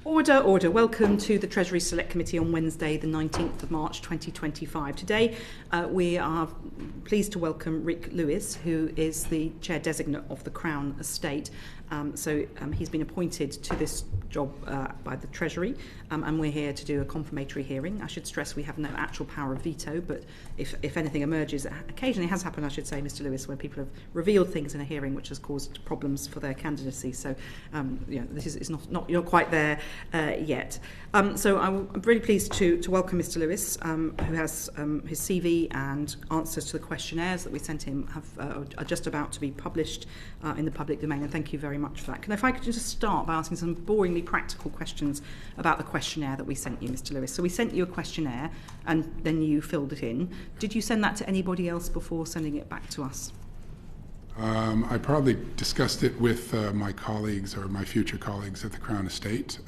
Order, order. Welcome to the Treasury Select Committee on Wednesday, the 19th of March 2025. Today, we are pleased to welcome Ric Lewis, who is the Chair Designate of the Crown Estate. He's been appointed to this job by the Treasury, and we're here to do a confirmatory hearing. I should stress we have no actual power of veto, but if anything emerges, occasionally has happened, I should say, Mr. Lewis, where people have revealed things in a hearing which has caused problems for their candidacy. So, this is not you're quite there yet. I'm really pleased to welcome Mr. Lewis, who has his CV and answers to the questionnaires that we sent him are just about to be published in the public domain, and thank you very much for that. If I could just start by asking some boringly practical questions about the questionnaire that we sent you, Mr. Lewis. So we sent you a questionnaire and then you filled it in. Did you send that to anybody else before sending it back to us? I probably discussed it with my colleagues or my future colleagues at the Crown Estate,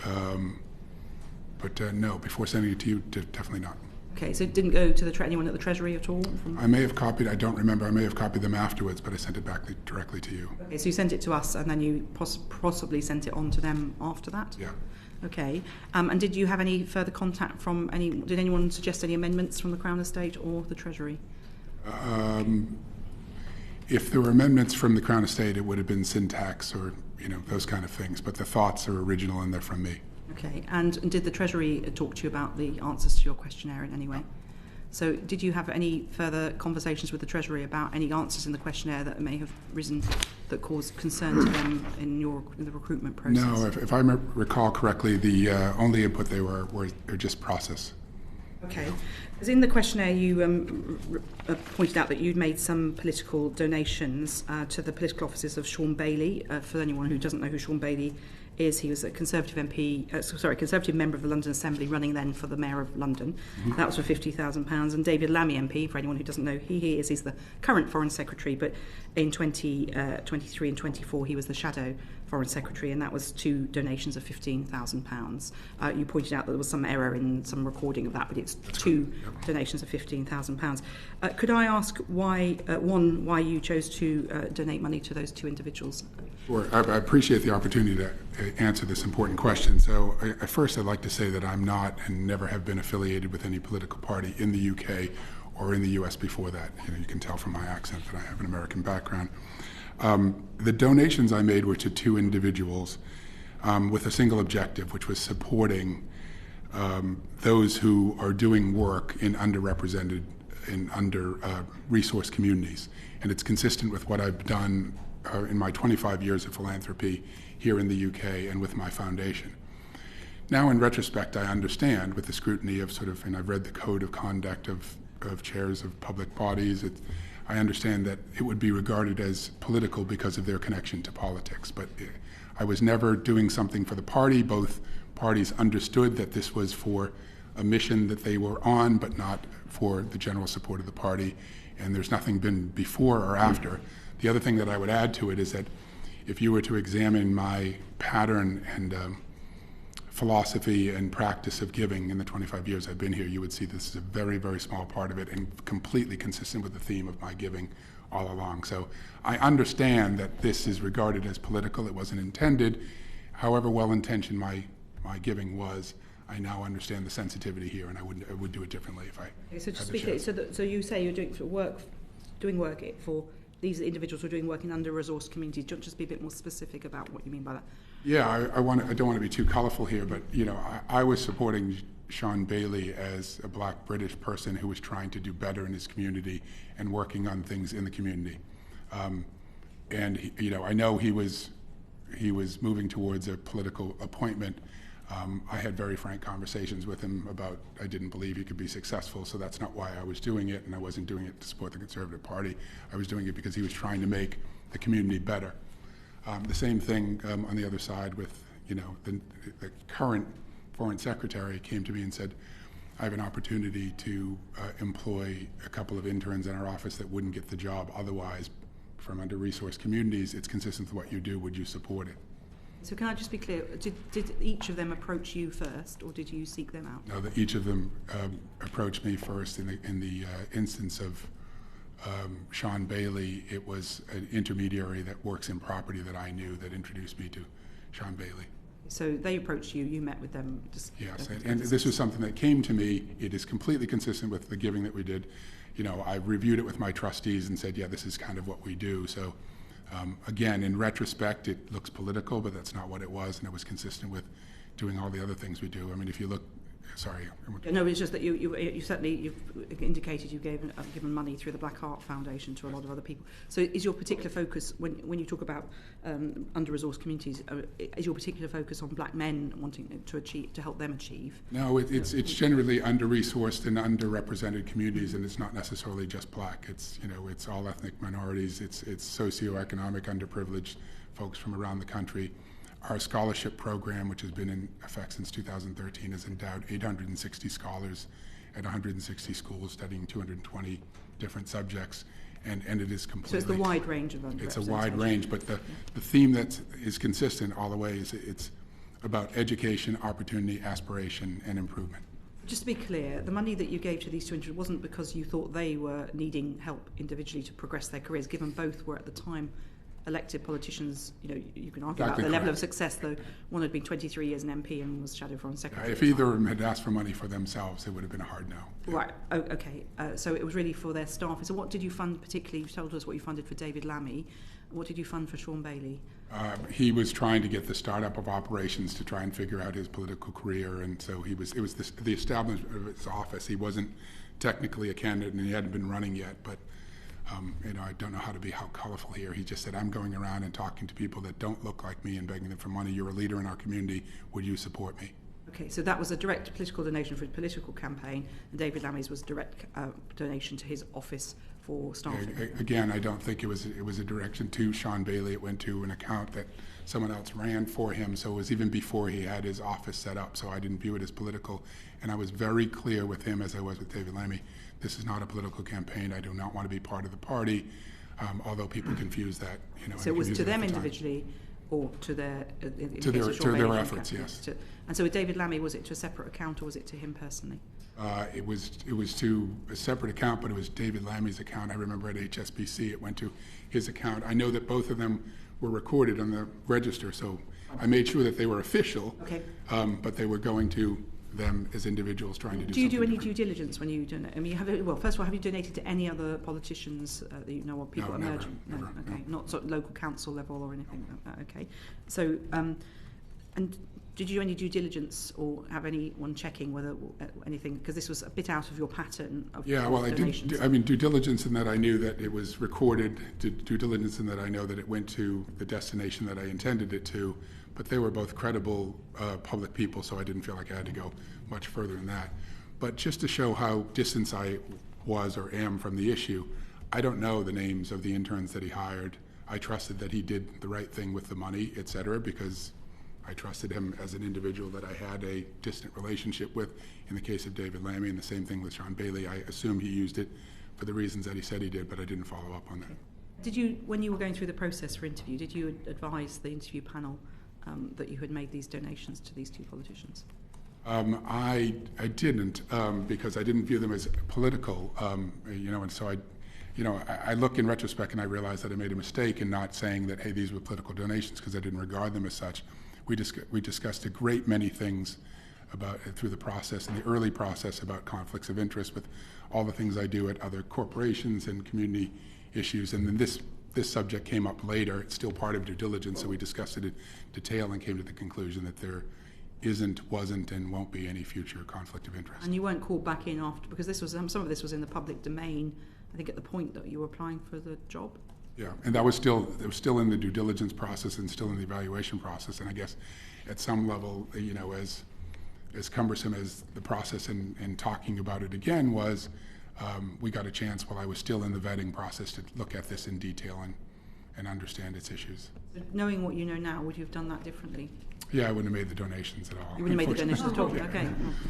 but no, before sending it to you, definitely not. Okay, so it didn't go to anyone at the Treasury at all? I may have copied, I don't remember, I may have copied them afterwards, but I sent it back directly to you. Okay, so you sent it to us and then you possibly sent it on to them after that? Yeah. Okay, and did you have any further contact did anyone suggest any amendments from the Crown Estate or the Treasury? If there were amendments from the Crown Estate, it would have been syntax or, those kind of things, but the thoughts are original and they're from me. Okay, and did the Treasury talk to you about the answers to your questionnaire in any way? So did you have any further conversations with the Treasury about any answers in the questionnaire that may have risen that caused concern to them in the recruitment process? No, if I recall correctly, the only input they were just process. Okay. Because in the questionnaire you pointed out that you'd made some political donations to the political offices of Sean Bailey. For anyone who doesn't know who Sean Bailey is, he was a Conservative Conservative member of the London Assembly, running then for the Mayor of London. Mm-hmm. That was for £50,000. And David Lammy MP, for anyone who doesn't know, he's the current Foreign Secretary, but in 2023 and 24 he was the shadow Foreign Secretary, and that was two donations of £15,000. You pointed out that there was some error in some recording of that, but it's two donations of £15,000. Could I ask why you chose to donate money to those two individuals? Sure. I appreciate the opportunity to answer this important question. So first I'd like to say that I'm not and never have been affiliated with any political party in the UK or in the US before that. You can tell from my accent that I have an American background. The donations I made were to two individuals with a single objective, which was supporting those who are doing work in underrepresented and under-resourced communities. And it's consistent with what I've done in my 25 years of philanthropy here in the UK and with my foundation. Now, in retrospect, I understand with the scrutiny of and I've read the code of conduct of chairs of public bodies, I understand that it would be regarded as political because of their connection to politics. But I was never doing something for the party. Both parties understood that this was for a mission that they were on, but not for the general support of the party. And there's nothing been before or after. The other thing that I would add to it is that if you were to examine my pattern and philosophy and practice of giving in the 25 years I've been here, you would see this is a very, very small part of it and completely consistent with the theme of my giving all along. So I understand that this is regarded as political. It wasn't intended. However well-intentioned my giving was, I now understand the sensitivity here, and I would do it differently if I So just speak it. So you say you're doing work for these individuals who are doing work in under-resourced communities. Do you want to just be a bit more specific about what you mean by that? Yeah, I don't want to be too colourful here, but I was supporting Sean Bailey as a black British person who was trying to do better in his community and working on things in the community. I know he was moving towards a political appointment. I had very frank conversations with him about I didn't believe he could be successful, so that's not why I was doing it, and I wasn't doing it to support the Conservative Party. I was doing it because he was trying to make the community better. The same thing on the other side with, the current Foreign Secretary came to me and said, I have an opportunity to employ a couple of interns in our office that wouldn't get the job otherwise from under-resourced communities. It's consistent with what you do. Would you support it? So can I just be clear, did each of them approach you first, or did you seek them out? No, each of them approached me first. In the instance of Sean Bailey, it was an intermediary that works in property that I knew that introduced me to Sean Bailey. So they approached you, you met with them. Yes, and this was something that came to me. It is completely consistent with the giving that we did. I reviewed it with my trustees and said, yeah, this is kind of what we do. So again, in retrospect, it looks political, but that's not what it was, and it was consistent with doing all the other things we do. I mean, if you look, sorry. No, it's just that you certainly, you've indicated you've given money through the Black Heart Foundation to a lot of other people. So is your particular focus, when you talk about under-resourced communities, is your particular focus on black men wanting to help them achieve? No, it's generally under-resourced and underrepresented communities, and it's not necessarily just black. It's it's all ethnic minorities. It's socioeconomic underprivileged folks from around the country. Our scholarship program, which has been in effect since 2013, has endowed 860 scholars at 160 schools studying 220 different subjects, and it is completely... So it's the wide range of underrepresentation. It's a wide range, but the theme that is consistent all the way is it's about education, opportunity, aspiration, and improvement. Just to be clear, the money that you gave to these two individuals wasn't because you thought they were needing help individually to progress their careers, given both were at the time elected politicians. You can argue about the level of success, though one had been 23 years an MP and was Shadow Foreign Secretary. If either of them had asked for money for themselves, it would have been a hard no. Right, okay. So it was really for their staff. So what did you fund particularly? You told us what you funded for David Lammy. What did you fund for Sean Bailey? He was trying to get the startup of operations to try and figure out his political career, and so it was the establishment of his office. He wasn't technically a candidate, and he hadn't been running yet, but I don't know how to be how colorful here. He just said, I'm going around and talking to people that don't look like me and begging them for money. You're a leader in our community. Would you support me? Okay, so that was a direct political donation for his political campaign, and David Lammy's was direct donation to his office for staffing. Again, I don't think it was a direction to Sean Bailey. It went to an account that someone else ran for him, so it was even before he had his office set up, so I didn't view it as political. And I was very clear with him, as I was with David Lammy, this is not a political campaign. I do not want to be part of the party, although people confuse that. So it was to them individually, or to their efforts, yes. And so with David Lammy, was it to a separate account or was it to him personally? It was to a separate account, but it was David Lammy's account. I remember at HSBC it went to his account. I know that both of them were recorded on the register, so I made sure that they were official, okay. But they were going to them as individuals trying to do something. Do you do any different. Due diligence when you donate? I mean, first of all, have you donated to any other politicians that you know of, people emerging? Never, okay, no. Not sort of local council level or anything like that. Okay, so and did you do any due diligence or have anyone checking whether anything, because this was a bit out of your pattern of donations? I did. Due diligence in that I knew that it was recorded. Due diligence in that I know that it went to the destination that I intended it to. But they were both credible public people, so I didn't feel like I had to go much further than that. But just to show how distant I was or am from the issue, I don't know the names of the interns that he hired. I trusted that he did the right thing with the money, et cetera, because I trusted him as an individual that I had a distant relationship with. In the case of David Lammy, and the same thing with Sean Bailey, I assume he used it for the reasons that he said he did, but I didn't follow up on that. Did you, when you were going through the process for interview, did you advise the interview panel that you had made these donations to these two politicians? I didn't because I didn't view them as political, and so I look in retrospect and I realized that I made a mistake in not saying that, hey, these were political donations, because I didn't regard them as such. We discussed a great many things through the process, in the early process, about conflicts of interest with all the things I do at other corporations and community issues, and then this subject came up later. It's still part of due diligence, so we discussed it in detail and came to the conclusion that there wasn't, and won't be any future conflict of interest. And you weren't called back in after, because this was some of this was in the public domain, I think, at the point that you were applying for the job? Yeah, and it was still in the due diligence process and still in the evaluation process, and I guess at some level, as cumbersome as the process in talking about it again was, we got a chance while I was still in the vetting process to look at this in detail and understand its issues. Knowing what you know now, would you have done that differently? Yeah, I wouldn't have made the donations at all. You wouldn't have made the donations at all? Yeah. Okay.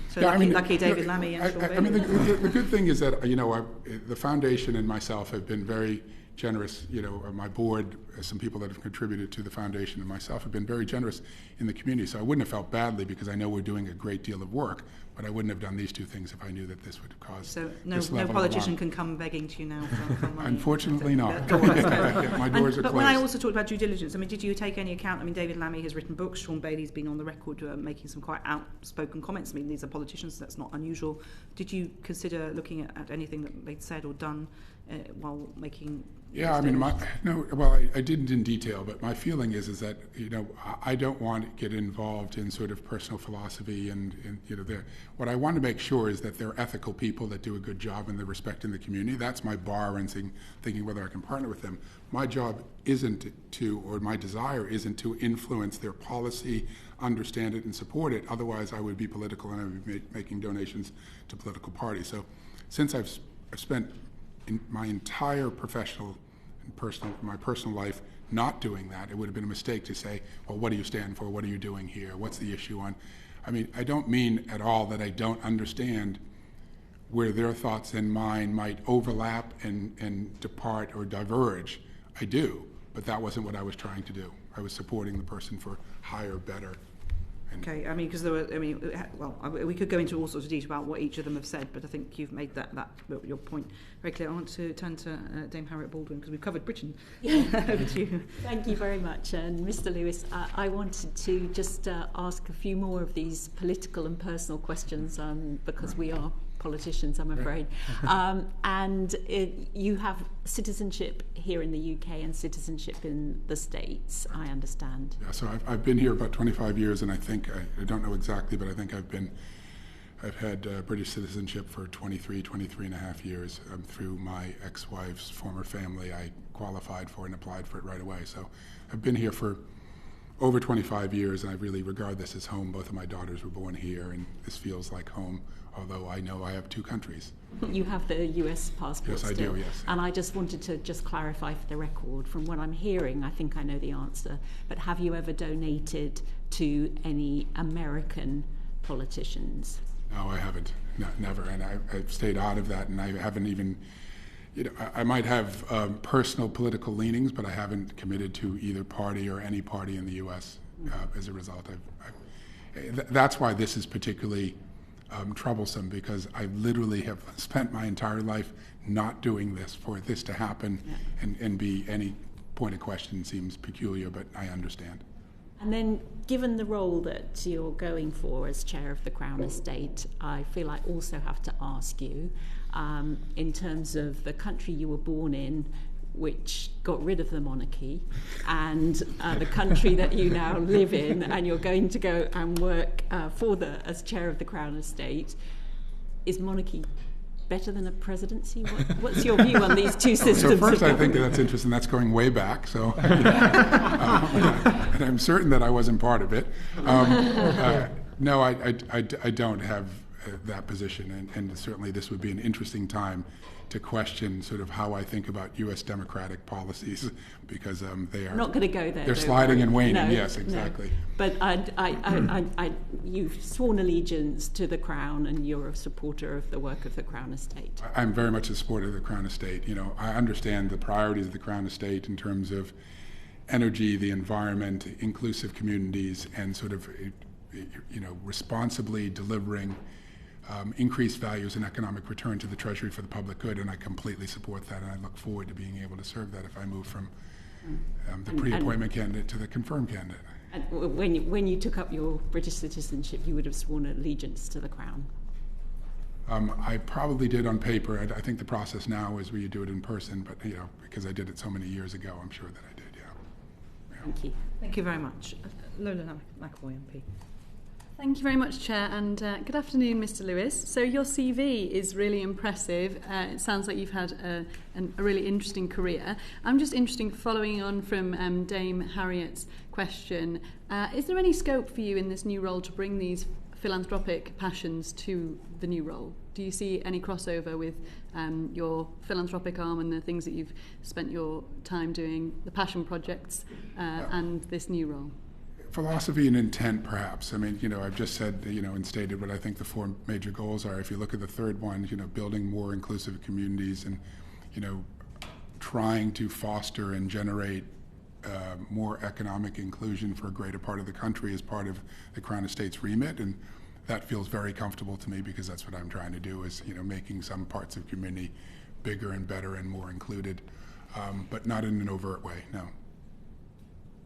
So yeah, lucky David Lammy and Sean Bailey. The good thing is that, the foundation and myself have been very generous, my board, some people that have contributed to the foundation and myself have been very generous in the community. So I wouldn't have felt badly because I know we're doing a great deal of work, but I wouldn't have done these two things if I knew that this would cause So this no level politician of can come begging to you now for money? Unfortunately not. Doors, My doors are but closed. when I also talked about due diligence, did you take any account? David Lammy has written books. Sean Bailey's been on the record making some quite outspoken comments. These are politicians. That's not unusual. Did you consider looking at anything that they'd said or done while making? Yeah, I didn't in detail, but my feeling is that I don't want to get involved in sort of personal philosophy and what I want to make sure is that they're ethical people that do a good job and they're respecting the community. That's my bar in thinking whether I can partner with them. My job isn't to, or my desire isn't to influence their policy, understand it, and support it. Otherwise, I would be political and I would be making donations to political parties. So, since I've spent my entire professional and my personal life not doing that, it would have been a mistake to say, well, what do you stand for? What are you doing here? What's the issue on? I don't mean at all that I don't understand where their thoughts and mine might overlap and depart or diverge. I do, but that wasn't what I was trying to do. I was supporting the person for higher, better. Okay, because there were, we could go into all sorts of detail about what each of them have said, but I think you've made that your point very clear. I want to turn to Dame Harriet Baldwin, because we've covered Britain. Over to you. Thank you very much. And Mr. Lewis, I wanted to just ask a few more of these political and personal questions, because we are politicians, I'm afraid. You have citizenship here in the UK and citizenship in the States, I understand. Yeah, so I've been here about 25 years, and I think, I don't know exactly, but I think I've had British citizenship for 23 and a half years. Through my ex-wife's former family, I qualified for and applied for it right away. So I've been here for over 25 years, and I really regard this as home. Both of my daughters were born here, and this feels like home, although I know I have two countries. You have the US passport still? Yes, I do, yes. And I just wanted to clarify for the record, from what I'm hearing, I think I know the answer, but have you ever donated to any American politicians? No, I haven't. No, never. And I've stayed out of that, and I haven't even... I might have personal political leanings, but I haven't committed to either party or any party in the U.S. As a result. That's why this is particularly troublesome, because I literally have spent my entire life not doing this. For this to happen and be any point of question seems peculiar, but I understand. And then, given the role that you're going for as chair of the Crown Estate, I feel I also have to ask you, in terms of the country you were born in, which got rid of the monarchy, and the country that you now live in, and you're going to go and work as chair of the Crown Estate, is monarchy better than a presidency? What's your view on these two systems? So first, I think that's interesting. That's going way back. So, and I'm certain that I wasn't part of it. No, I don't have that position, and certainly this would be an interesting time to question sort of how I think about U.S. democratic policies, because they are not going to go there. They're sliding and waning. No, yes, exactly. No. But you've sworn allegiance to the Crown, and you're a supporter of the work of the Crown Estate. I'm very much a supporter of the Crown Estate. I understand the priorities of the Crown Estate in terms of energy, the environment, inclusive communities, and sort of responsibly delivering increased values and economic return to the Treasury for the public good, and I completely support that, and I look forward to being able to serve that if I move from the pre-appointment candidate to the confirmed candidate. And when you took up your British citizenship, you would have sworn allegiance to the Crown? I probably did on paper. I think the process now is where you do it in person, but because I did it so many years ago, I'm sure that I did, yeah. Thank you. Thank you very much. Lola McAvoy, MP. Thank you very much, Chair, and good afternoon, Mr. Lewis. So your CV is really impressive. It sounds like you've had a really interesting career. I'm just interested, following on from Dame Harriet's question, is there any scope for you in this new role to bring these philanthropic passions to the new role? Do you see any crossover with your philanthropic arm and the things that you've spent your time doing, the passion projects, and this new role? Philosophy and intent, perhaps. I've just said, and stated what I think the four major goals are. If you look at the third one, building more inclusive communities and, trying to foster and generate more economic inclusion for a greater part of the country as part of the Crown Estate's remit, and that feels very comfortable to me because that's what I'm trying to do, is making some parts of community bigger and better and more included, but not in an overt way, no.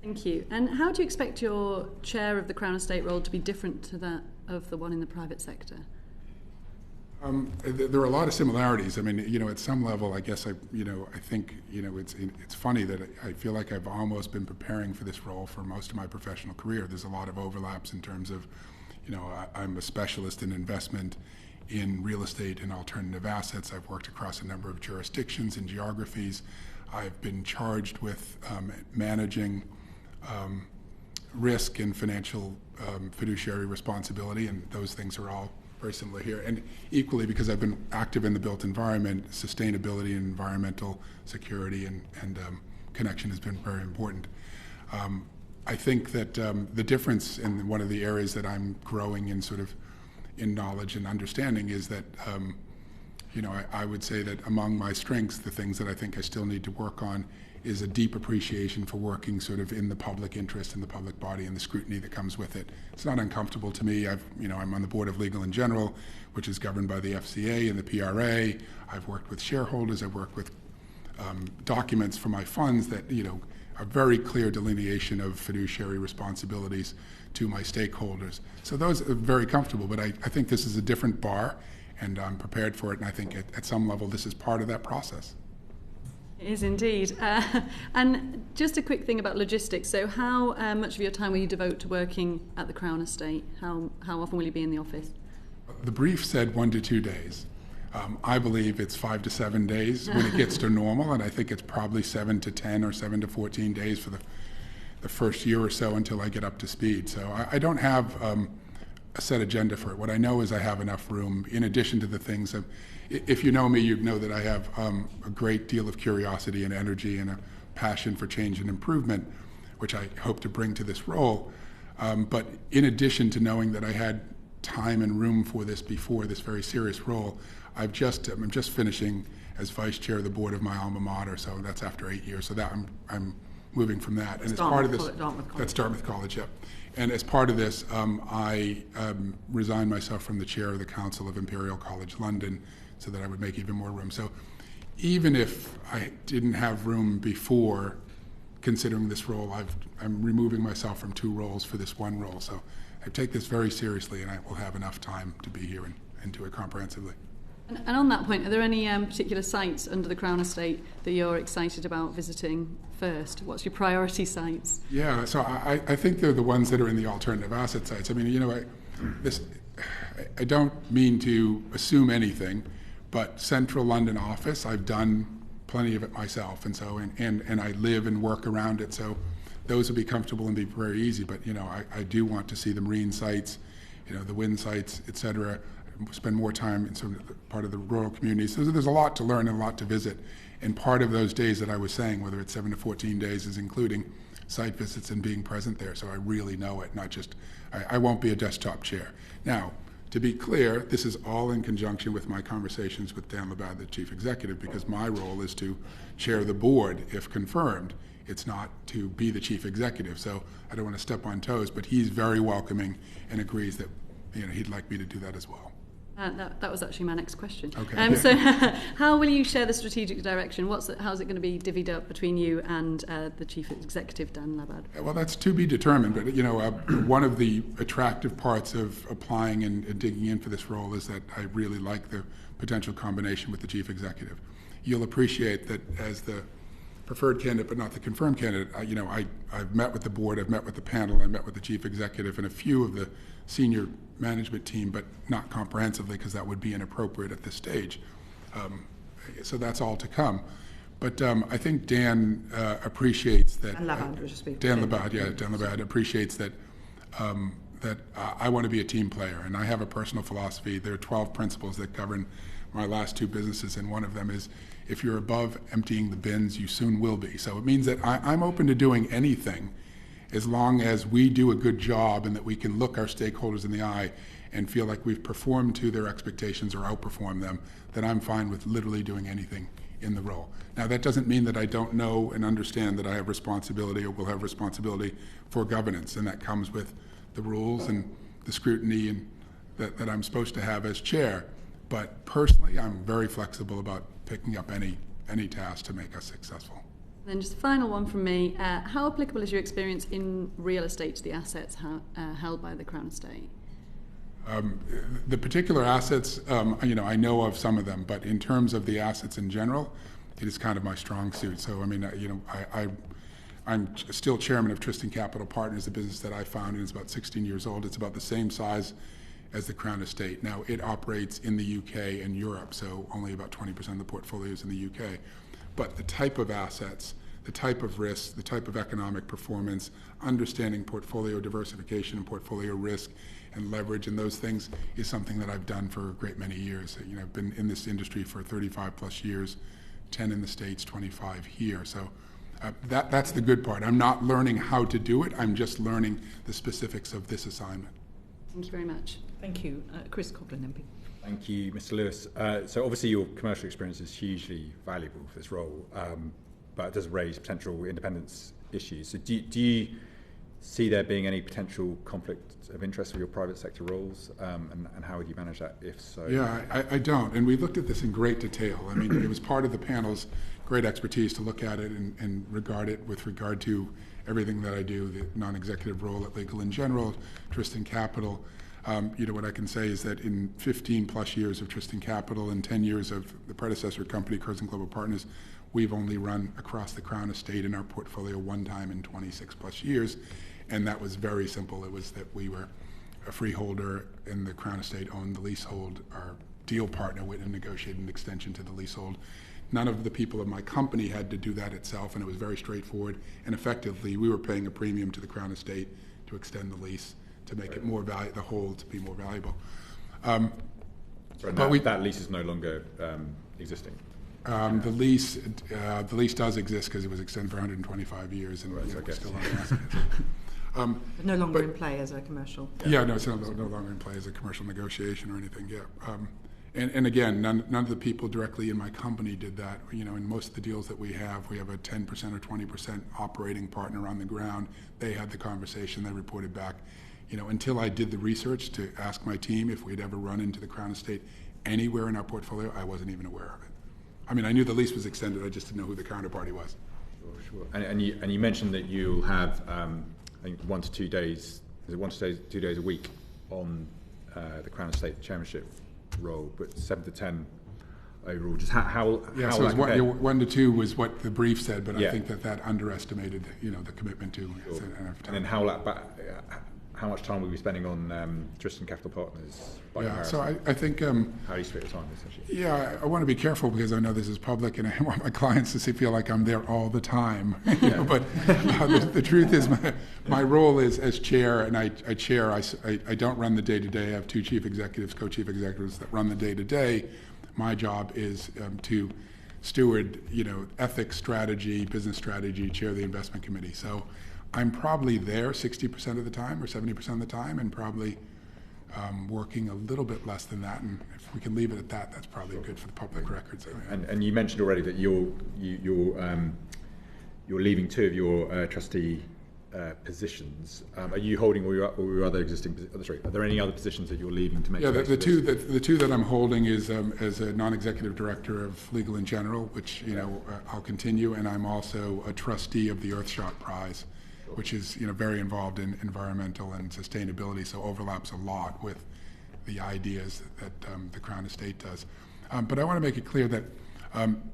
Thank you. And how do you expect your chair of the Crown Estate role to be different to that of the one in the private sector? There are a lot of similarities. I mean, at some level, I guess I think, it's funny that I feel like I've almost been preparing for this role for most of my professional career. There's a lot of overlaps in terms of, I'm a specialist in investment in real estate and alternative assets. I've worked across a number of jurisdictions and geographies. I've been charged with managing risk and financial fiduciary responsibility, and those things are all very similar here. And equally, because I've been active in the built environment, sustainability and environmental security and connection has been very important. I think that the difference in one of the areas that I'm growing in sort of in knowledge and understanding is that I would say that among my strengths, the things that I think I still need to work on is a deep appreciation for working sort of in the public interest and the public body and the scrutiny that comes with it. It's not uncomfortable to me. I'm on the board of Legal & General, which is governed by the FCA and the PRA. I've worked with shareholders. I've worked with documents for my funds that, a very clear delineation of fiduciary responsibilities to my stakeholders. So those are very comfortable, but I think this is a different bar, and I'm prepared for it, and I think at some level this is part of that process. It is indeed. And just a quick thing about logistics. So how much of your time will you devote to working at the Crown Estate? How often will you be in the office? The brief said 1 to 2 days. I believe it's 5 to 7 days when it gets to normal, and I think it's probably 7 to 10 or 7 to 14 days for the first year or so until I get up to speed. So I don't have a set agenda for it. What I know is I have enough room, in addition to the things of, if you know me, you'd know that I have a great deal of curiosity and energy and a passion for change and improvement, which I hope to bring to this role. But in addition to knowing that I had time and room for this before this very serious role, I'm just finishing as vice chair of the board of my alma mater, so that's after 8 years. So that I'm moving from that. And as part of this, that's Dartmouth College, yeah. And as part of this, I resigned myself from the chair of the Council of Imperial College London so that I would make even more room. So even if I didn't have room before considering this role, I'm removing myself from 2 roles for this 1 role. So I take this very seriously, and I will have enough time to be here and do it comprehensively. And on that point, are there any particular sites under the Crown Estate that you're excited about visiting first? What's your priority sites? Yeah, so I think they're the ones that are in the alternative asset sites. I mean, I don't mean to assume anything, but Central London office, I've done plenty of it myself, and so and I live and work around it, so those would be comfortable and be very easy. But I do want to see the marine sites, the wind sites, etc. Spend more time in sort of part of the rural communities. So there's a lot to learn and a lot to visit. And part of those days that I was saying, whether it's 7 to 14 days, is including site visits and being present there. So I really know it, not just, I won't be a desktop chair. Now, to be clear, this is all in conjunction with my conversations with Dan Labad, the chief executive, because my role is to chair the board if confirmed. It's not to be the chief executive. So I don't want to step on toes, but he's very welcoming and agrees that he'd like me to do that as well. That was actually my next question. Okay. So how will you share the strategic direction? How's it going to be divvied up between you and the Chief Executive, Dan Labad? Well, that's to be determined, but one of the attractive parts of applying and digging in for this role is that I really like the potential combination with the Chief Executive. You'll appreciate that as the preferred candidate but not the confirmed candidate, I've met with the board, I've met with the panel, I met with the Chief Executive and a few of the senior management team, but not comprehensively because that would be inappropriate at this stage. So that's all to come. But I think Dan appreciates that. Dan Labad was just speaking. Dan Labad appreciates that that I want to be a team player, and I have a personal philosophy. There are 12 principles that govern my last 2 businesses, and one of them is if you're above emptying the bins, you soon will be. So it means that I'm open to doing anything as long as we do a good job and that we can look our stakeholders in the eye and feel like we've performed to their expectations or outperformed them, then I'm fine with literally doing anything in the role. Now, that doesn't mean that I don't know and understand that I have responsibility or will have responsibility for governance, and that comes with the rules and the scrutiny and that I'm supposed to have as chair. But personally, I'm very flexible about picking up any task to make us successful. Then just a final one from me. How applicable is your experience in real estate to the assets held by the Crown Estate? The particular assets, I know of some of them, but in terms of the assets in general, it is kind of my strong suit. So, I'm still chairman of Tristan Capital Partners, the business that I founded. It's about 16 years old. It's about the same size as the Crown Estate. Now, it operates in the UK and Europe, so only about 20% of the portfolio is in the UK. But the type of assets, the type of risks, the type of economic performance, understanding portfolio diversification and portfolio risk and leverage and those things is something that I've done for a great many years. I've been in this industry for 35 plus years, 10 in the States, 25 here. So that's the good part. I'm not learning how to do it. I'm just learning the specifics of this assignment. Thank you very much. Thank you. Chris Coughlin, MP. Thank you, Mr. Lewis. So obviously your commercial experience is hugely valuable for this role, but it does raise potential independence issues. So do you see there being any potential conflict of interest with your private sector roles, and how would you manage that if so? Yeah, I don't. And we looked at this in great detail. I mean, it was part of the panel's great expertise to look at it and regard it with regard to everything that I do, the non-executive role at Legal in General, Tristan Capital. What I can say is that in 15 plus years of Tristan Capital and 10 years of the predecessor company, Curzon Global Partners, we've only run across the Crown Estate in our portfolio one time in 26 plus years. And that was very simple. It was that we were a freeholder and the Crown Estate owned the leasehold. Our deal partner went and negotiated an extension to the leasehold. None of the people of my company had to do that itself, and it was very straightforward. And effectively, we were paying a premium to the Crown Estate to extend the lease, to make it more the hold to be more valuable. That lease is no longer existing. The lease does exist because it was extended for 125 years, and we're still on the asset. No longer in play as a commercial. Yeah, no, it's no longer in play as a commercial negotiation or anything. Yeah, and again, none of the people directly in my company did that. In most of the deals that we have a 10% or 20% operating partner on the ground. They had the conversation. They reported back. Until I did the research to ask my team if we'd ever run into the Crown Estate anywhere in our portfolio, I wasn't even aware of it. I mean, I knew the lease was extended. I just didn't know who the counterparty was. Sure. And you mentioned that you'll have I think 1 to 2 days. Is it 1 to 2 days a week on the Crown Estate chairmanship role, but 7 to 10 overall? Just how so it was 1 to 2 was what the brief said, but yeah. I think that underestimated the commitment to. Sure. And then how much time will we be spending on Tristan Capital Partners? So I think. How do you split your time, essentially? Yeah, I want to be careful because I know this is public, and I want my clients to feel like I'm there all the time. But the truth is, my role is as chair, and I chair. I don't run the day-to-day. I have 2 chief executives, co-chief executives that run the day-to-day. My job is to steward, ethics, strategy, business strategy, chair the investment committee. So I'm probably there 60% of the time or 70% of the time, and probably working a little bit less than that. And if we can leave it at that, that's probably good for the public record. So, yeah. And you mentioned already that you're leaving 2 of your trustee positions. Are you holding all your other existing? Are there any other positions that you're leaving to make? Yeah, the two that I'm holding is as a non-executive director of Legal in General, which I'll continue, and I'm also a trustee of the Earthshot Prize, which is very involved in environmental and sustainability, so overlaps a lot with the ideas that the Crown Estate does. But I want to make it clear that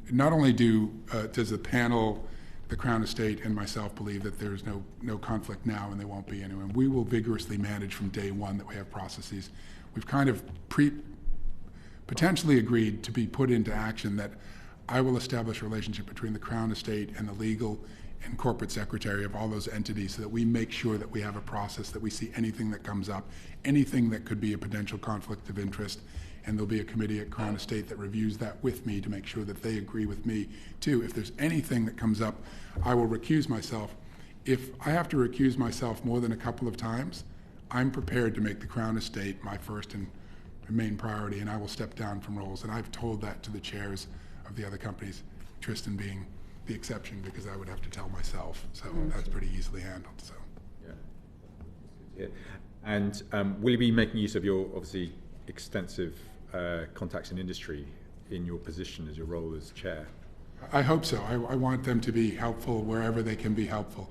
not only does the panel, the Crown Estate, and myself believe that there's no conflict now, and there won't be any, and we will vigorously manage from day one that we have processes. We've kind of potentially agreed to be put into action that I will establish a relationship between the Crown Estate and the legal and corporate secretary of all those entities, so that we make sure that we have a process, that we see anything that comes up, anything that could be a potential conflict of interest, and there'll be a committee at Crown Estate that reviews that with me to make sure that they agree with me too. If there's anything that comes up, I will recuse myself. If I have to recuse myself more than a couple of times, I'm prepared to make the Crown Estate my first and main priority, and I will step down from roles. And I've told that to the chairs of the other companies interest in being the exception because I would have to tell myself. So that's pretty easily handled. So. Yeah. And will you be making use of your obviously extensive contacts in industry in your position as your role as chair? I hope so. I want them to be helpful wherever they can be helpful.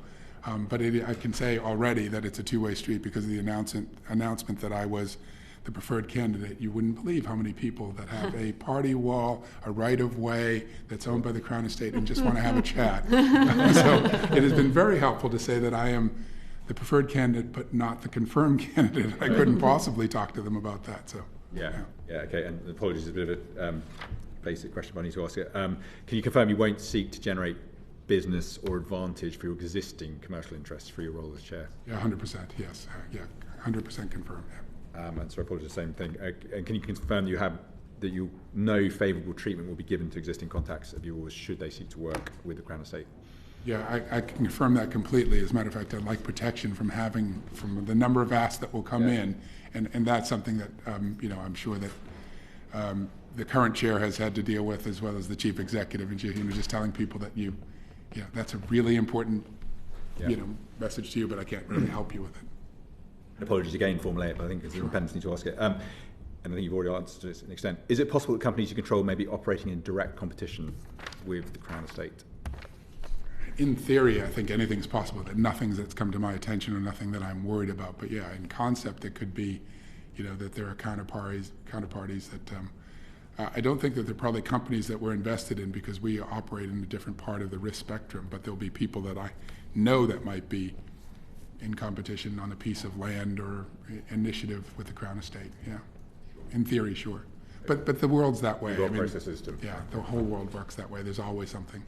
But I can say already that it's a two-way street because of the announcement that I was the preferred candidate. You wouldn't believe how many people that have a party wall, a right-of-way that's owned by the Crown Estate and just want to have a chat. So it has been very helpful to say that I am the preferred candidate but not the confirmed candidate. I couldn't possibly talk to them about that. So Yeah, okay. And apologies, it's a bit of a basic question, but I need to ask it. Can you confirm you won't seek to generate business or advantage for your existing commercial interests for your role as chair? Yeah, 100%, yes. 100% confirmed, yeah. And so I apologize, the same thing. And can you confirm that no favourable treatment will be given to existing contacts of yours should they seek to work with the Crown Estate? Yeah, I can confirm that completely. As a matter of fact, I'd like protection from the number of asks that will come in, and that's something that I'm sure that the current chair has had to deal with, as well as the chief executive, and just telling people that that's a really important message to you, but I can't really help you with it. Apologies again, formulate it, but I think it's independent need to ask it. And I think you've already answered it to an extent. Is it possible that companies you control may be operating in direct competition with the Crown Estate? In theory, I think anything's possible. That nothing's that's come to my attention or nothing that I'm worried about. But yeah, in concept, it could be, that there are counterparties that I don't think that there are probably companies that we're invested in because we operate in a different part of the risk spectrum. But there'll be people that I know that might be in competition on a piece of land or initiative with the Crown Estate. Yeah, in theory, sure. But the world's that way. Process system. Yeah, the whole world works that way. There's always something.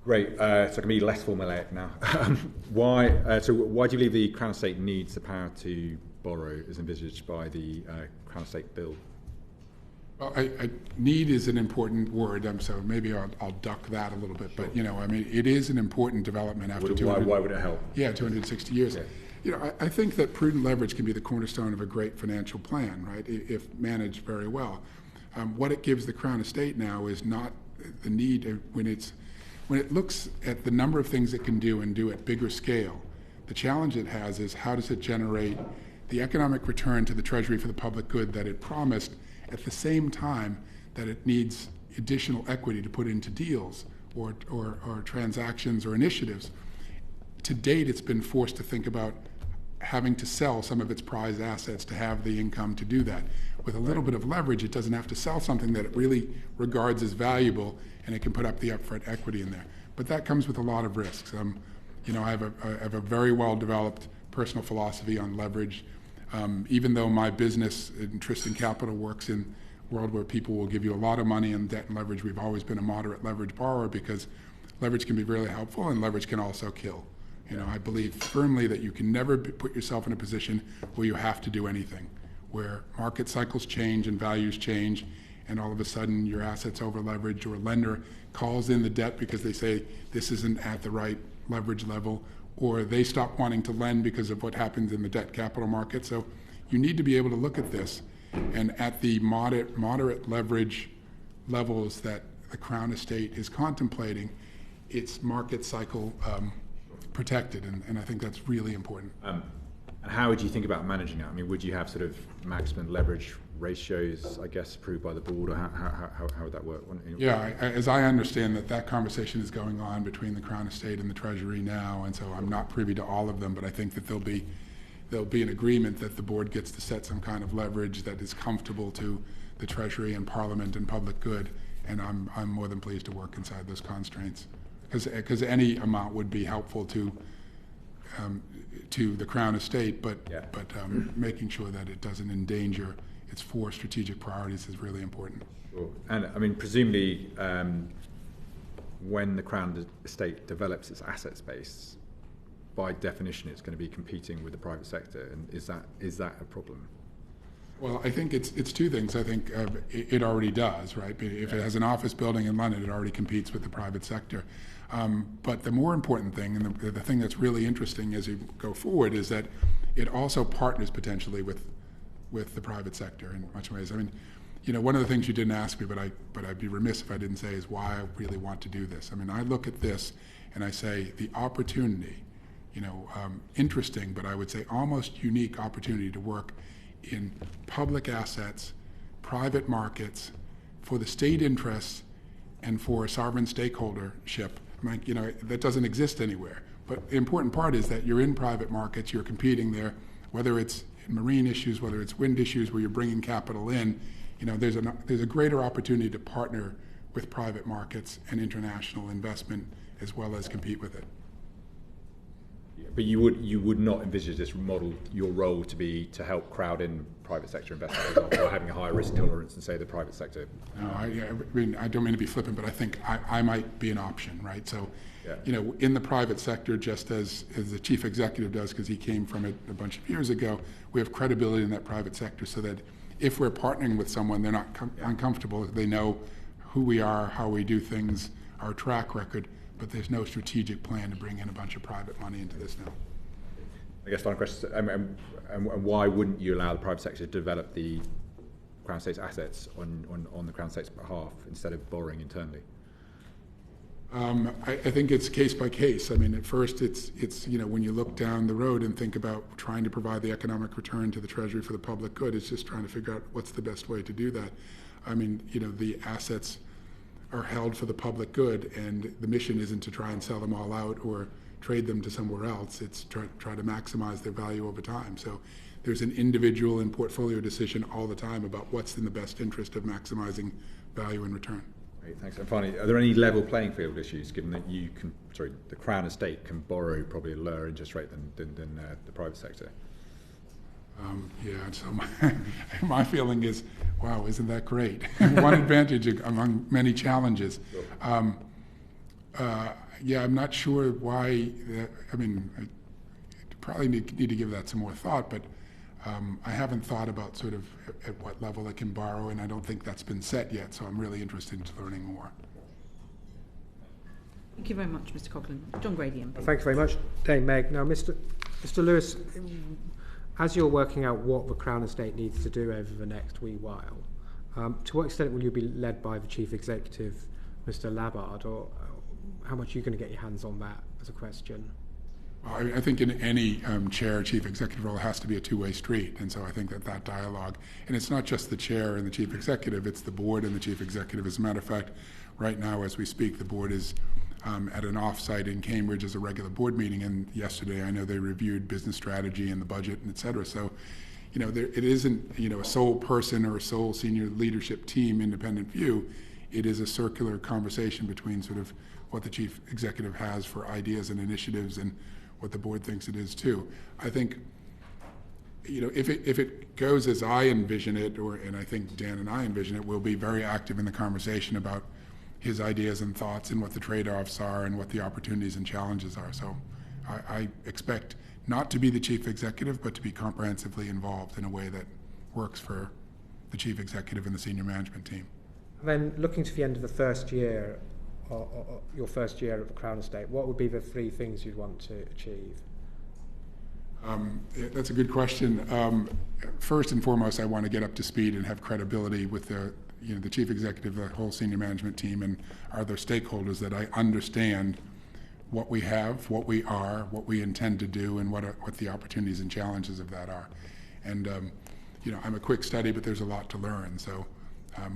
Great. So it can be less formulaic now. Why do you believe the Crown Estate needs the power to borrow as envisaged by the Crown Estate Bill? Well, need is an important word, so maybe I'll duck that a little bit. But it is an important development after 200. Why would it help? Yeah, 260 years. Yeah. I think that prudent leverage can be the cornerstone of a great financial plan, right? If managed very well. What it gives the Crown Estate now is not the need when it looks at the number of things it can do and do at bigger scale. The challenge it has is how does it generate the economic return to the Treasury for the public good that it promised, at the same time that it needs additional equity to put into deals or transactions or initiatives. To date, it's been forced to think about having to sell some of its prized assets to have the income to do that. With a little bit of leverage, it doesn't have to sell something that it really regards as valuable, and it can put up the upfront equity in there. But that comes with a lot of risks. I have a very well-developed personal philosophy on leverage. Even though my business, interest in capital, works in a world where people will give you a lot of money in debt and leverage, we've always been a moderate leverage borrower because leverage can be really helpful and leverage can also kill. I believe firmly that you can never put yourself in a position where you have to do anything, where market cycles change and values change, and all of a sudden your assets over leveraged, or a lender calls in the debt because they say this isn't at the right leverage level, or they stop wanting to lend because of what happens in the debt capital market. So you need to be able to look at this, and at the moderate leverage levels that the Crown Estate is contemplating, it's market cycle protected, and I think that's really important. And how would you think about managing that? I mean, would you have sort of maximum leverage ratios, I guess, approved by the board, or how would that work? Yeah, as I understand that conversation is going on between the Crown Estate and the Treasury now, and so I'm not privy to all of them, but I think that there'll be an agreement that the board gets to set some kind of leverage that is comfortable to the Treasury and Parliament and public good, and I'm more than pleased to work inside those constraints, because any amount would be helpful to the Crown Estate, but making sure that it doesn't endanger its 4 strategic priorities is really important. Sure. And I mean, presumably, when the Crown Estate develops its asset base, by definition, it's going to be competing with the private sector. And is that a problem? Well, I think it's 2 things. I think it already does, right? If it has an office building in London, it already competes with the private sector. But the more important thing, and the thing that's really interesting as you go forward, is that it also partners potentially with the private sector in much ways. I mean, one of the things you didn't ask me, but I'd be remiss if I didn't say, is why I really want to do this. I mean, I look at this and I say the opportunity, interesting, but I would say almost unique opportunity to work in public assets, private markets, for the state interests, and for sovereign stakeholdership. That doesn't exist anywhere. But the important part is that you're in private markets, you're competing there, whether it's marine issues, whether it's wind issues, where you're bringing capital in. There's a greater opportunity to partner with private markets and international investment as well as compete with it. But you would not envisage this model, your role to be to help crowd in private sector investment, or having a higher risk tolerance than, say, the private sector? No, I don't mean to be flippant, but I think I might be an option, right? So, in the private sector, just as the chief executive does, because he came from it a bunch of years ago, we have credibility in that private sector, so that if we're partnering with someone, they're not uncomfortable. They know who we are, how we do things, our track record, but there's no strategic plan to bring in a bunch of private money into this now. I guess final question, and why wouldn't you allow the private sector to develop the Crown Estate's assets on the Crown Estate's behalf instead of borrowing internally? I think it's case by case. I mean, at first it's when you look down the road and think about trying to provide the economic return to the Treasury for the public good, it's just trying to figure out what's the best way to do that. I mean, the assets are held for the public good, and the mission isn't to try and sell them all out or trade them to somewhere else. It's try to maximize their value over time. So there's an individual and portfolio decision all the time about what's in the best interest of maximizing value and return. Great, thanks. And finally, are there any level playing field issues, given that the Crown Estate can borrow probably a lower interest rate than the private sector? So my feeling is, wow, isn't that great? One advantage among many challenges. I'm not sure why. I probably need to give that some more thought, but I haven't thought about sort of at what level it can borrow, and I don't think that's been set yet, so I'm really interested in learning more. Thank you very much, Mr. Coughlin. John Grady, MP. Thank you very much, Dame Meg. Now, Mr. Lewis, as you're working out what the Crown Estate needs to do over the next wee while, to what extent will you be led by the Chief Executive, Mr. Labbard, or how much are you going to get your hands on that as a question? Well, I think in any chair, chief executive role, it has to be a two-way street, and so I think that dialogue, and it's not just the chair and the chief executive, it's the board and the chief executive. As a matter of fact, right now as we speak, the board is at an off-site in Cambridge as a regular board meeting, and yesterday I know they reviewed business strategy and the budget and et cetera. So, it isn't a sole person or a sole senior leadership team independent view. It is a circular conversation between sort of what the chief executive has for ideas and initiatives and what the board thinks it is too. I think, if it goes as I envision it, and I think Dan and I envision it, we'll be very active in the conversation about his ideas and thoughts and what the trade-offs are and what the opportunities and challenges are. So I expect not to be the chief executive, but to be comprehensively involved in a way that works for the chief executive and the senior management team. Then, looking to the end of the first year, or your first year at the Crown Estate, what would be the three things you'd want to achieve? That's a good question. First and foremost, I want to get up to speed and have credibility with the chief executive, the whole senior management team, and other stakeholders, that I understand what we have, what we are, what we intend to do, and what the opportunities and challenges of that are. And I'm a quick study, but there's a lot to learn. So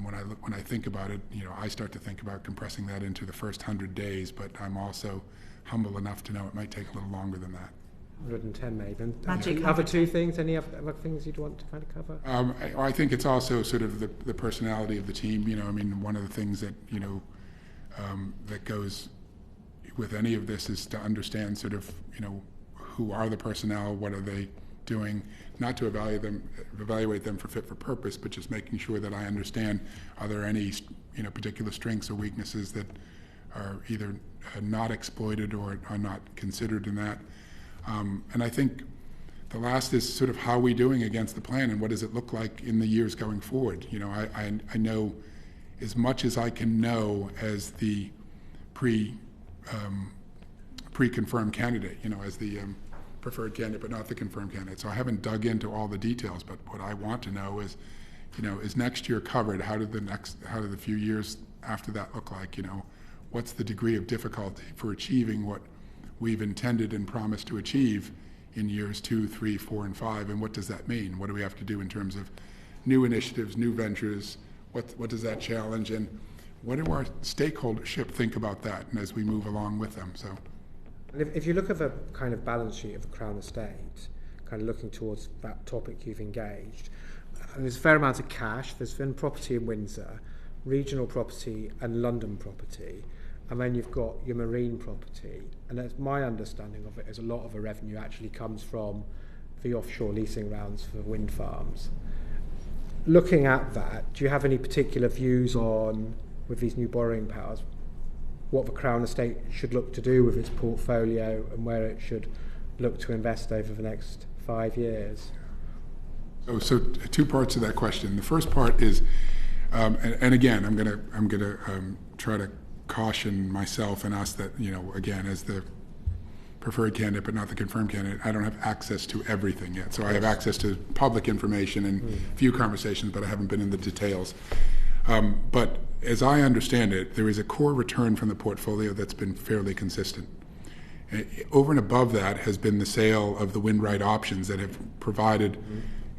when I think about it, I start to think about compressing that into the first 100 days. But I'm also humble enough to know it might take a little longer than that. 110 maybe. Magic Other two things? Any other things you'd want to kind of cover? I think it's also sort of the personality of the team. One of the things that that goes with any of this is to understand sort of who are the personnel, what are they doing, not to evaluate them for fit for purpose, but just making sure that I understand, are there any particular strengths or weaknesses that are either not exploited or are not considered in that. And I think the last is sort of how are we doing against the plan, and what does it look like in the years going forward. I know as much as I can know as the pre-confirmed candidate, as the preferred candidate, but not the confirmed candidate. So I haven't dug into all the details, but what I want to know is is next year covered? How do the few years after that look like? What's the degree of difficulty for achieving what we've intended and promised to achieve in years 2, 3, 4, and 5? And what does that mean? What do we have to do in terms of new initiatives, new ventures? What does that challenge? And what do our stakeholdership think about that, and as we move along with them? So, if you look at the kind of balance sheet of the Crown Estate, kind of looking towards that topic you've engaged, there's a fair amount of cash. There's been property in Windsor, regional property and London property, and then you've got your marine property. And that's my understanding of it, is a lot of the revenue actually comes from the offshore leasing rounds for wind farms. Looking at that, do you have any particular views on, with these new borrowing powers, what the Crown Estate should look to do with its portfolio and where it should look to invest over the next 5 years? So two parts of that question. The first part is, and again, I'm gonna try to caution myself and us that, again, as the preferred candidate but not the confirmed candidate, I don't have access to everything yet. So I have access to public information and a few conversations, but I haven't been in the details. But as I understand it, there is a core return from the portfolio that's been fairly consistent. Over and above that has been the sale of the wind right options that have provided,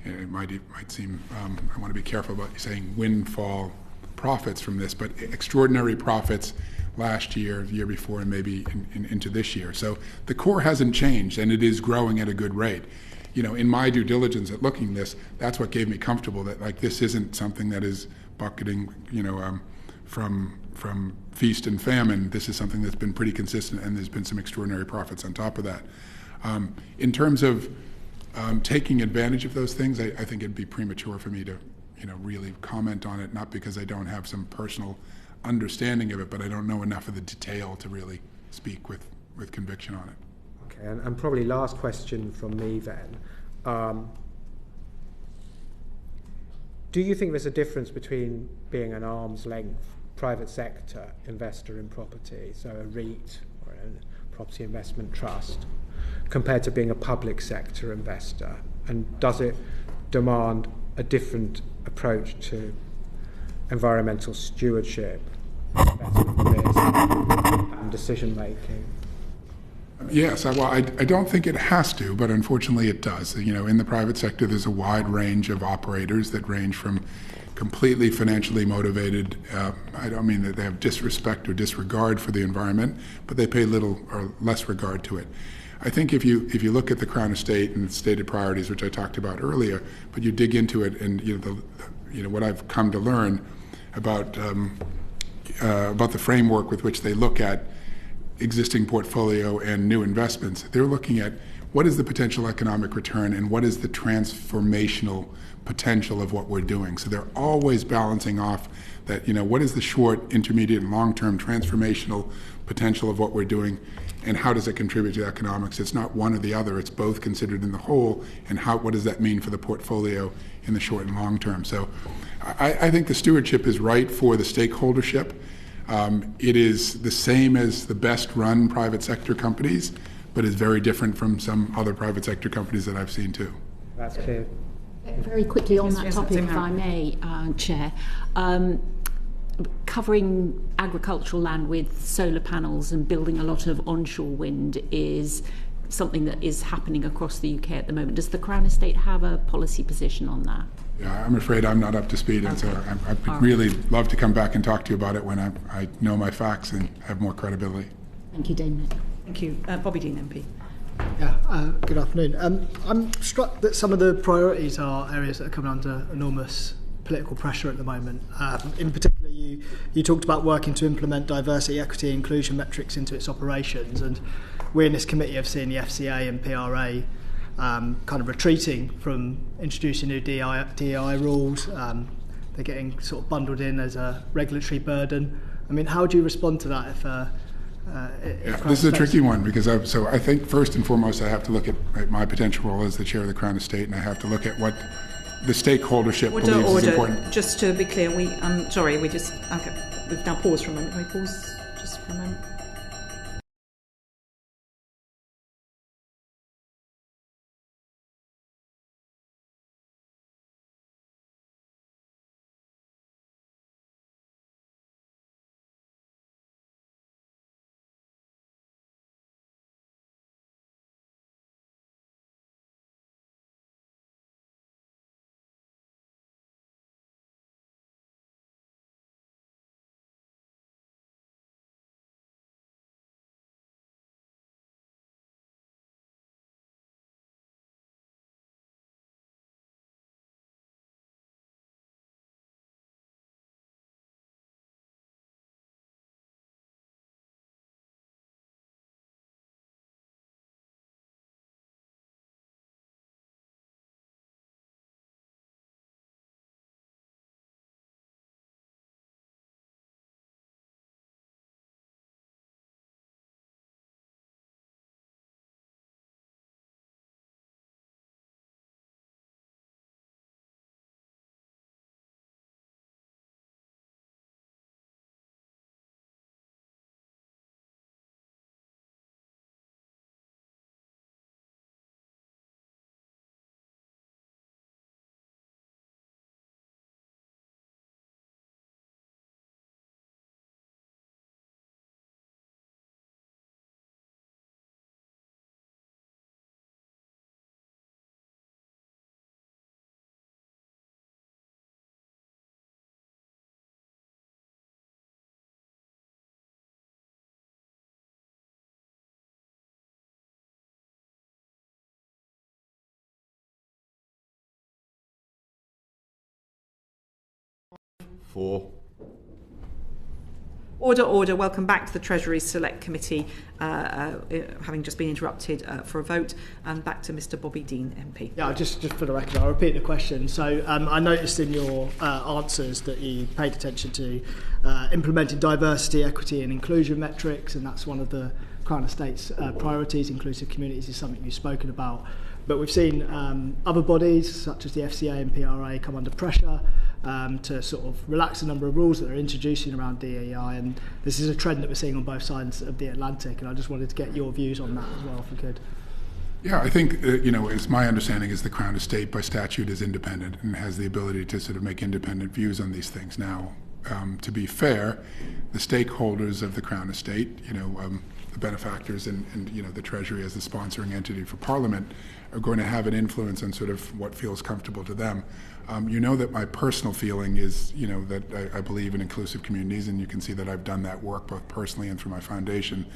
it might seem, I want to be careful about saying windfall profits from this, but extraordinary profits last year, the year before, and maybe into this year. So the core hasn't changed, and it is growing at a good rate. In my due diligence at looking this, that's what gave me comfortable that this isn't something that is bucketing, from feast and famine. This is something that's been pretty consistent, and there's been some extraordinary profits on top of that. In terms of taking advantage of those things, I think it'd be premature for me to, really comment on it, not because I don't have some personal understanding of it, but I don't know enough of the detail to really speak with conviction on it. Okay, and probably last question from me then. Do you think there's a difference between being an arm's length private sector investor in property, so a REIT or a property investment trust, compared to being a public sector investor? And does it demand a different approach to environmental stewardship, investment risk, and decision making? Yes, I don't think it has to, but unfortunately it does. In the private sector, there's a wide range of operators that range from completely financially motivated. I don't mean that they have disrespect or disregard for the environment, but they pay little or less regard to it. I think if you look at the Crown Estate and its stated priorities, which I talked about earlier, but you dig into it, and what I've come to learn about the framework with which they look at existing portfolio and new investments, they're looking at what is the potential economic return and what is the transformational potential of what we're doing. So they're always balancing off that, what is the short, intermediate, and long-term transformational potential of what we're doing, and how does it contribute to economics? It's not one or the other, it's both considered in the whole, and what does that mean for the portfolio in the short and long term? So I think the stewardship is right for the stakeholdership. It is the same as the best run private sector companies, but is very different from some other private sector companies that I've seen too. That's clear. Very quickly on that topic, if I may, Chair. Covering agricultural land with solar panels and building a lot of onshore wind is something that is happening across the UK at the moment. Does the Crown Estate have a policy position on that? Yeah, I'm afraid I'm not up to speed, and so I'd really love to come back and talk to you about it when I know my facts and have more credibility. Thank you, Dame. Thank you. Bobby Dean MP. Yeah, good afternoon. I'm struck that some of the priorities are areas that are coming under enormous political pressure at the moment. In particular, you talked about working to implement diversity, equity, and inclusion metrics into its operations, and we in this committee have seen the FCA and PRA kind of retreating from introducing new DEI rules. They're getting sort of bundled in as a regulatory burden. I mean, how do you respond to that if this is a tricky one, because I think first and foremost I have to look at my potential role as the chair of the Crown Estate, and I have to look at what the stakeholdership believes is important. Just to be clear, we've now paused for a moment. Can we pause just for a moment? For. Order, order. Welcome back to the Treasury Select Committee, having just been interrupted for a vote. And back to Mr Bobby Dean, MP. Yeah, just for the record, I'll repeat the question. So I noticed in your answers that you paid attention to implementing diversity, equity and inclusion metrics, and that's one of the Crown Estate's priorities. Inclusive communities is something you've spoken about. But we've seen other bodies, such as the FCA and PRA, come under pressure to sort of relax a number of rules that they're introducing around DEI, and this is a trend that we're seeing on both sides of the Atlantic, and I just wanted to get your views on that as well, if we could. Yeah, I think, it's my understanding is the Crown Estate by statute is independent and has the ability to sort of make independent views on these things. Now, to be fair, the stakeholders of the Crown Estate, the benefactors and the Treasury as the sponsoring entity for Parliament are going to have an influence on sort of what feels comfortable to them. That my personal feeling is, that I believe in inclusive communities, and you can see that I've done that work both personally and through my foundation.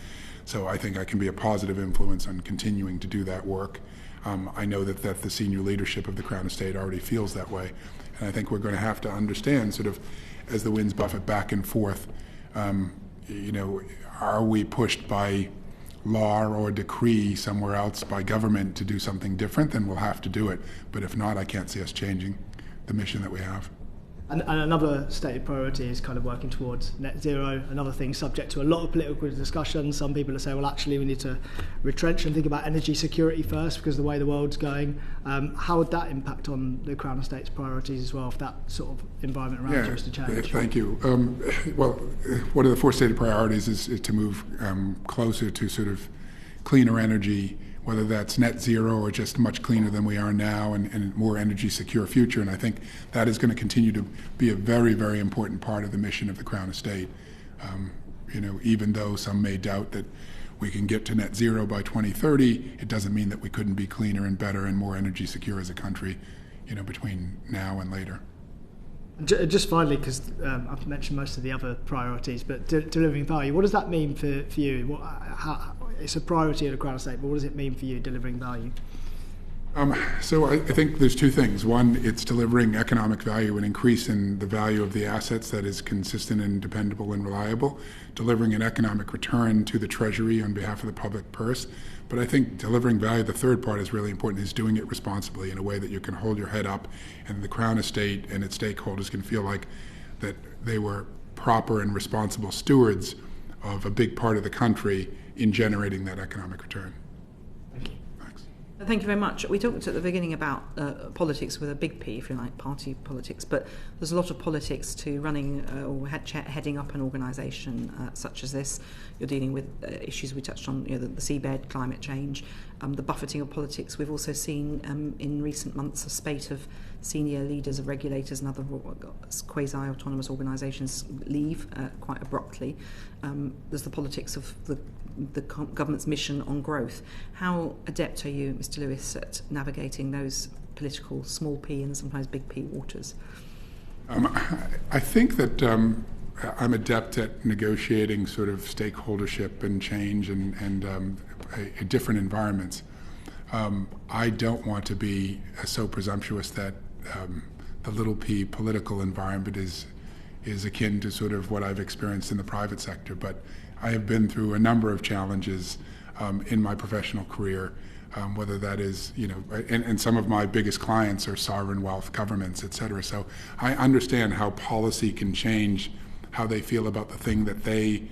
So I think I can be a positive influence on continuing to do that work. I know that the senior leadership of the Crown Estate already feels that way. And I think we're going to have to understand sort of as the winds buffet back and forth, are we pushed by law or decree somewhere else by government to do something different? Then we'll have to do it. But if not, I can't see us changing the mission that we have. And another stated priority is kind of working towards net zero. Another thing subject to a lot of political discussion. Some people are saying, well, actually, we need to retrench and think about energy security first because of the way the world's going. How would that impact on the Crown Estate's priorities as well, if that sort of environment around you is to change? Thank you. Well, one of the four stated priorities is to move closer to sort of cleaner energy, whether that's net zero or just much cleaner than we are now, and more energy secure future. And I think that is going to continue to be a very, very important part of the mission of the Crown Estate. Even though some may doubt that we can get to net zero by 2030, it doesn't mean that we couldn't be cleaner and better and more energy secure as a country, between now and later. Just finally, because I've mentioned most of the other priorities, but delivering value, what does that mean for you? It's a priority of the Crown Estate, but what does it mean for you, delivering value? So I think there's two things. One, it's delivering economic value, an increase in the value of the assets that is consistent and dependable and reliable, delivering an economic return to the Treasury on behalf of the public purse. But I think delivering value, the third part is really important, is doing it responsibly in a way that you can hold your head up and the Crown Estate and its stakeholders can feel like that they were proper and responsible stewards of a big part of the country in generating that economic return. Thank you. Thanks. Thank you very much. We talked at the beginning about politics with a big P, if you like, party politics, but there's a lot of politics to running or heading up an organisation such as this. You're dealing with issues we touched on, the seabed, climate change, the buffeting of politics. We've also seen in recent months a spate of senior leaders of regulators and other quasi-autonomous organisations leave quite abruptly. There's the politics of the government's mission on growth. How adept are you, Mr Lewis, at navigating those political small p and sometimes big P waters? I think that I'm adept at negotiating sort of stakeholdership and change and different environments. I don't want to be so presumptuous that the little p political environment is akin to sort of what I've experienced in the private sector, but I have been through a number of challenges in my professional career, whether that is, and some of my biggest clients are sovereign wealth governments, et cetera. So I understand how policy can change how they feel about the thing that they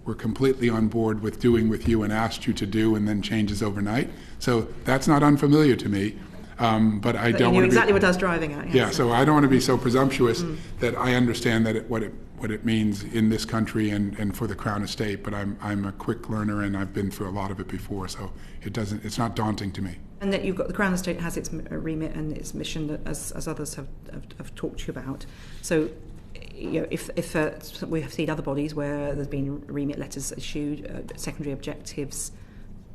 were completely on board with doing with you and asked you to do and then changes overnight. So that's not unfamiliar to me. But I don't. You knew exactly what I was driving at. Yes. Yeah, so I don't want to be so presumptuous that I understand that what it means in this country and for the Crown Estate. But I'm a quick learner and I've been through a lot of it before, so it's not daunting to me. And that you've got the Crown Estate has its remit and its mission, that as others have talked to you about. So, if we have seen other bodies where there's been remit letters issued, secondary objectives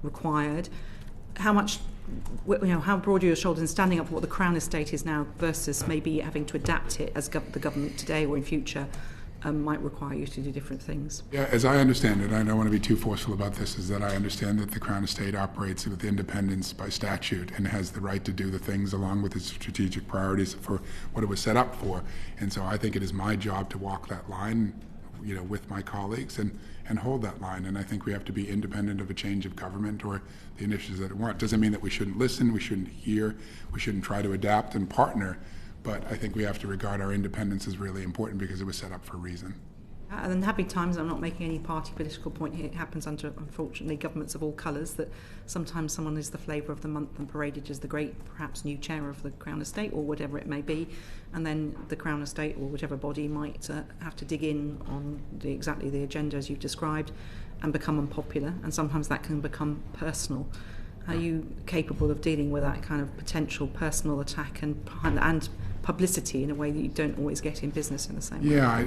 required, how broad are your shoulders in standing up for what the Crown Estate is now versus maybe having to adapt it as the government today or in future might require you to do different things. Yeah, as I understand it, I don't want to be too forceful about this, is that I understand that the Crown Estate operates with independence by statute and has the right to do the things along with its strategic priorities for what it was set up for. And so I think it is my job to walk that line, with my colleagues and hold that line. And I think we have to be independent of a change of government or the initiatives that it wants. Doesn't mean that we shouldn't listen, we shouldn't hear, we shouldn't try to adapt and partner. But I think we have to regard our independence as really important because it was set up for a reason. And happy times, I'm not making any party political point here. It happens under, unfortunately, governments of all colours that sometimes someone is the flavour of the month and paraded as the great, perhaps new chair of the Crown Estate or whatever it may be. And then the Crown Estate or whichever body might have to dig in on exactly the agenda as you've described and become unpopular. And sometimes that can become personal. Are you capable of dealing with that kind of potential personal attack and publicity in a way that you don't always get in business in the same way? Yeah,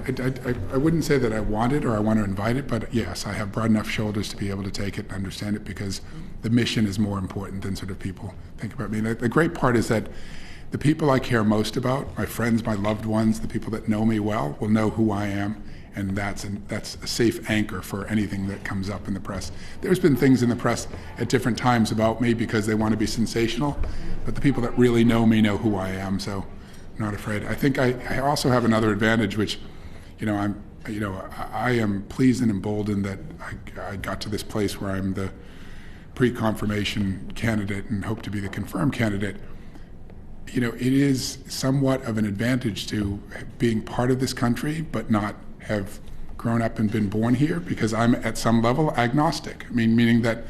I wouldn't say that I want it or I want to invite it, but yes, I have broad enough shoulders to be able to take it and understand it because the mission is more important than sort of people think about me. The great part is that the people I care most about, my friends, my loved ones, the people that know me well, will know who I am. And that's a safe anchor for anything that comes up in the press. There's been things in the press at different times about me because they want to be sensational, but the people that really know me know who I am, so I'm not afraid. I think I also have another advantage, which, I am pleased and emboldened that I got to this place where I'm the pre-confirmation candidate and hope to be the confirmed candidate. It is somewhat of an advantage to being part of this country, but not have grown up and been born here, because I'm at some level agnostic. Meaning that,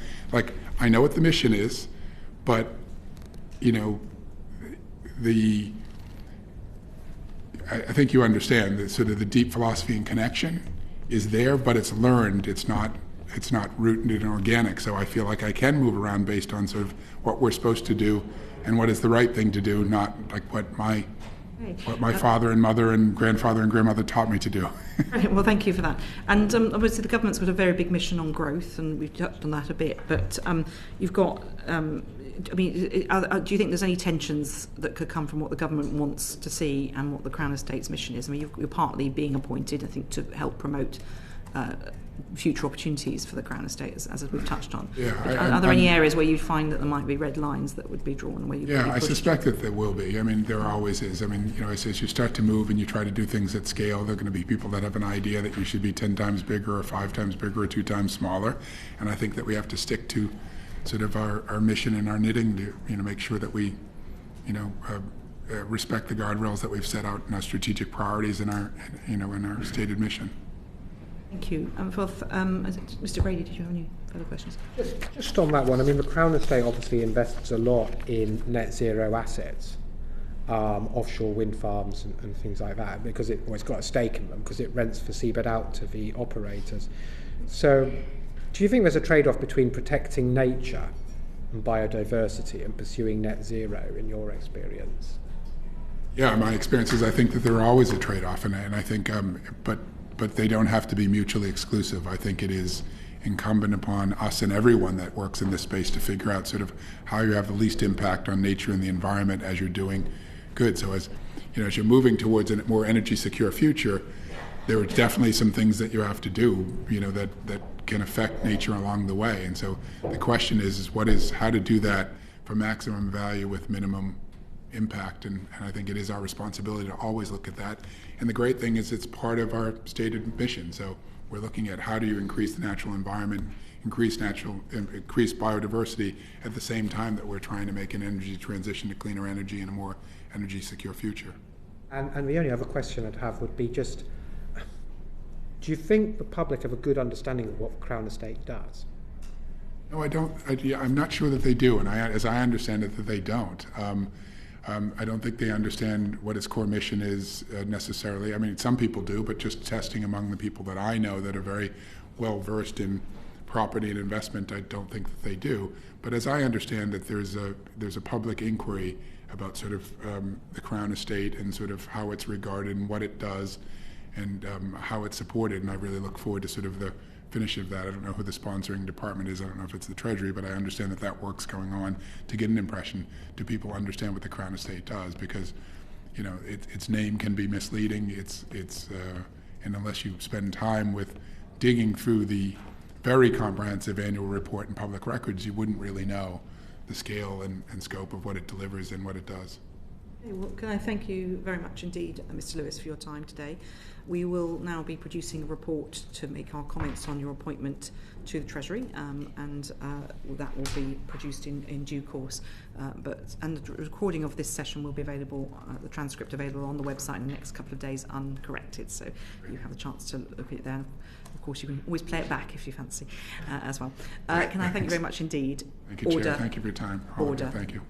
I know what the mission is, but I think you understand that sort of the deep philosophy and connection is there, but it's learned. It's not rooted and organic. So I feel like I can move around based on sort of what we're supposed to do and what is the right thing to do, not like what my father and mother and grandfather and grandmother taught me to do. Right, well, thank you for that. And obviously the government's got a very big mission on growth, and we've touched on that a bit, but you've got, do you think there's any tensions that could come from what the government wants to see and what the Crown Estate's mission is? You're partly being appointed, I think, to help promote future opportunities for the Crown Estate, as we've touched on. Yeah, are there any areas where you find that there might be red lines that would be drawn? Where I suspect that there will be. There always is. As you start to move and you try to do things at scale, there are going to be people that have an idea that you should be 10 times bigger or 5 times bigger or 2 times smaller. And I think that we have to stick to sort of our mission and our knitting to make sure that we respect the guardrails that we've set out in our strategic priorities and our in our stated mission. Thank you. Mr. Brady, did you have any further questions? Just on that one, the Crown Estate obviously invests a lot in net zero assets, offshore wind farms and things like that, because it's got a stake in them, because it rents for seabed out to the operators. So do you think there's a trade-off between protecting nature and biodiversity and pursuing net zero in your experience? Yeah, my experience is I think that there are always a trade-off, and I think, but they don't have to be mutually exclusive. I think it is incumbent upon us and everyone that works in this space to figure out sort of how you have the least impact on nature and the environment as you're doing good. So as you're moving towards a more energy secure future, there are definitely some things that you have to do, that can affect nature along the way. And so the question is how to do that for maximum value with minimum impact, and I think it is our responsibility to always look at that. And the great thing is it's part of our stated mission. So we're looking at how do you increase the natural environment, increase biodiversity at the same time that we're trying to make an energy transition to cleaner energy and a more energy secure future. And the only other question I'd have would be just, do you think the public have a good understanding of what the Crown Estate does? No, I don't. I'm not sure that they do, and as I understand it, that they don't. I don't think they understand what its core mission is necessarily. Some people do, but just testing among the people that I know that are very well versed in property and investment, I don't think that they do. But as I understand it, there's a public inquiry about sort of the Crown Estate and sort of how it's regarded and what it does and how it's supported. And I really look forward to sort of the finish of that. I don't know who the sponsoring department is. I don't know if it's the Treasury, but I understand that work's going on to get an impression. Do people understand what the Crown Estate does? Because its name can be misleading. Its And unless you spend time with digging through the very comprehensive annual report and public records, you wouldn't really know the scale and scope of what it delivers and what it does. Okay, well, can I thank you very much indeed, Mr. Lewis, for your time today. We will now be producing a report to make our comments on your appointment to the Treasury, and that will be produced in due course. And the recording of this session will be available, the transcript available on the website in the next couple of days uncorrected, so you have a chance to look at it there. Of course, you can always play it back if you fancy as well. Can I thank you very much indeed? Thank you, Chair. Thank you for your time. Order. Thank you.